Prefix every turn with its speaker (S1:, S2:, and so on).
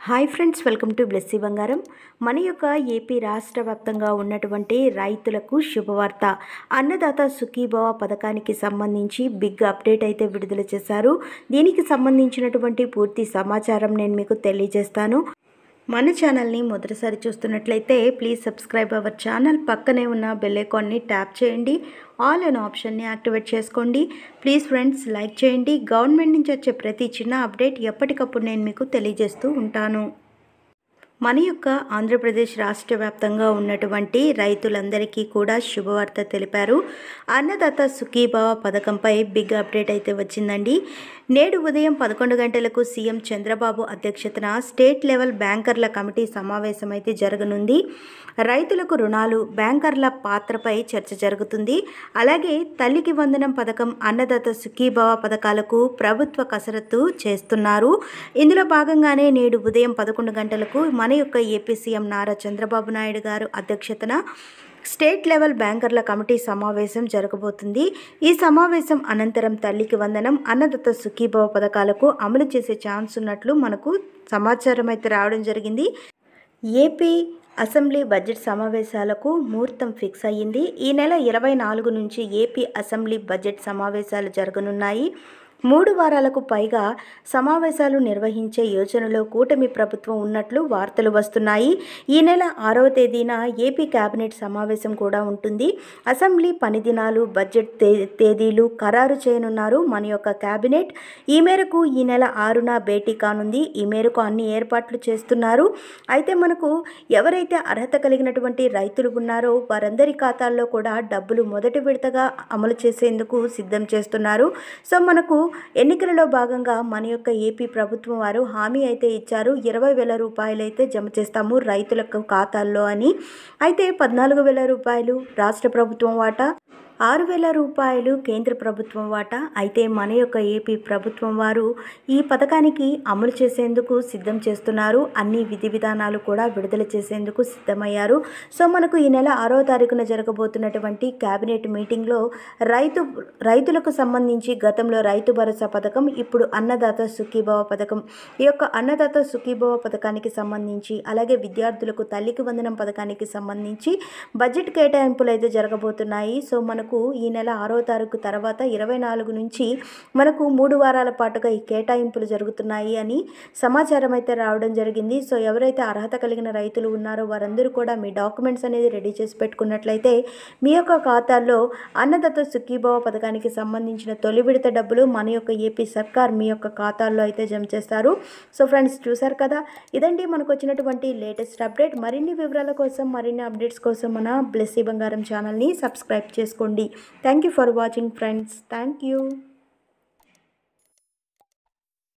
S1: Hi friends, welcome to Blessy బంగారం. మన యొక్క ఏపీ రాష్ట్ర వ్యాప్తంగా ఉన్నటువంటి రైతులకు శుభవార్త. అన్నదాత సుఖీభవ పథకానికి సంబంధించి బిగ్ అప్డేట్ అయితే విడుదల చేశారు. దీనికి సంబంధించినటువంటి పూర్తి సమాచారం నేను మీకు తెలియజేస్తాను. మన ఛానల్ని మొదటిసారి చూస్తున్నట్లయితే ప్లీజ్ సబ్స్క్రైబ్ అవర్ ఛానల్. పక్కనే ఉన్న బెల్ ఐకాన్ని ట్యాప్ చేయండి. ఆల్ అనే ఆప్షన్ని యాక్టివేట్ చేసుకోండి. ప్లీజ్ ఫ్రెండ్స్ లైక్ చేయండి. గవర్నమెంట్ నుంచి వచ్చే ప్రతి చిన్న అప్డేట్ ఎప్పటికప్పుడు నేను మీకు తెలియజేస్తూ ఉంటాను. మన యొక్క ఆంధ్రప్రదేశ్ రాష్ట్ర వ్యాప్తంగా ఉన్నటువంటి రైతులందరికీ కూడా శుభవార్త తెలిపారు. అన్నదాత సుఖీభవ పథకంపై బిగ్ అప్డేట్ అయితే వచ్చిందండి. నేడు ఉదయం 11 గంటలకు సీఎం చంద్రబాబు అధ్యక్షతన స్టేట్ లెవెల్ బ్యాంకర్ల కమిటీ సమావేశం అయితే జరగనుంది. రైతులకు రుణాలు, బ్యాంకర్ల పాత్రపై చర్చ జరుగుతుంది. అలాగే తల్లికి వందనం పథకం, అన్నదాత సుఖీభవ పథకాలకు ప్రభుత్వ కసరత్తు చేస్తున్నారు. ఇందులో భాగంగానే నేడు ఉదయం 11 గంటలకు మన యొక్క ఏపీ సీఎం నారా చంద్రబాబు నాయుడు గారు అధ్యక్షతన స్టేట్ లెవెల్ బ్యాంకర్ల కమిటీ సమావేశం జరగబోతుంది. ఈ సమావేశం అనంతరం తల్లికి వందనం, అన్నదాత సుఖీభవ పథకాలకు అమలు చేసే ఛాన్స్ ఉన్నట్లు మనకు సమాచారం అయితే రావడం జరిగింది. ఏపీ అసెంబ్లీ బడ్జెట్ సమావేశాలకు ముహూర్తం ఫిక్స్ అయ్యింది. ఈ నెల 24 నుంచి ఏపీ అసెంబ్లీ బడ్జెట్ సమావేశాలు జరగనున్నాయి. 3 వారాలకు పైగా సమావేశాలు నిర్వహించే యోచనలో కూటమి ప్రభుత్వం ఉన్నట్లు వార్తలు వస్తున్నాయి. ఈ నెల 6వ తేదీన ఏపీ కేబినెట్ సమావేశం కూడా ఉంటుంది. అసెంబ్లీ పని దినాలు, బడ్జెట్ తేదీలు ఖరారు చేయనున్నారు మన యొక్క కేబినెట్. ఈ మేరకు ఈ నెల 6న భేటీ కానుంది. ఈ మేరకు అన్ని ఏర్పాట్లు చేస్తున్నారు. అయితే మనకు ఎవరైతే అర్హత కలిగినటువంటి రైతులు ఉన్నారో వారందరి ఖాతాల్లో కూడా డబ్బులు మొదటి విడతగా అమలు చేసేందుకు సిద్ధం చేస్తున్నారు. సో మనకు ఎన్నికలలో భాగంగా మన యొక్క ఏపీ ప్రభుత్వం వారు హామీ అయితే ఇచ్చారు. 20,000 రూపాయలు అయితే జమ చేస్తాము రైతులకు ఖాతాల్లో అని. అయితే 14,000 రూపాయలు రాష్ట్ర ప్రభుత్వం వాటా, 6,000 రూపాయలు కేంద్ర ప్రభుత్వం వాటా. అయితే మన యొక్క ఏపీ ప్రభుత్వం వారు ఈ పథకానికి అమలు చేసేందుకు సిద్ధం చేస్తున్నారు. అన్ని విధి విధానాలు కూడా విడుదల చేసేందుకు సిద్ధమయ్యారు. సో మనకు ఈ నెల 6వ తారీఖున జరగబోతున్నటువంటి కేబినెట్ మీటింగ్లో రైతులకు సంబంధించి గతంలో రైతు భరోసా పథకం, ఇప్పుడు అన్నదాత సుఖీభవ పథకం, ఈ యొక్క అన్నదాత సుఖీభవ పథకానికి సంబంధించి, అలాగే విద్యార్థులకు తల్లికి వందనం పథకానికి సంబంధించి బడ్జెట్ కేటాయింపులు అయితే జరగబోతున్నాయి. సో మనకు ఈ నెల 6వ తారీఖు తర్వాత 24 నుంచి మనకు 3 వారాల పాటుగా ఈ కేటాయింపులు జరుగుతున్నాయి అని సమాచారం అయితే రావడం జరిగింది. సో ఎవరైతే అర్హత కలిగిన రైతులు ఉన్నారో వారందరూ కూడా మీ డాక్యుమెంట్స్ అనేది రెడీ చేసి పెట్టుకున్నట్లయితే మీ యొక్క ఖాతాల్లో అన్నదాత సుఖీభవ పథకానికి సంబంధించిన తొలి విడత డబ్బులు మన యొక్క ఏపీ సర్కార్ మీ యొక్క ఖాతాల్లో అయితే జమ చేస్తారు. సో ఫ్రెండ్స్ చూసారు కదా, ఇదండి మనకు వచ్చినటువంటి లేటెస్ట్ అప్డేట్. మరిన్ని వివరాల కోసం, మరిన్ని అప్డేట్స్ కోసం మన బ్లెస్సీ బంగారం ఛానల్ని సబ్స్క్రైబ్ చేసుకోండి. Thank you for watching friends. Thank you.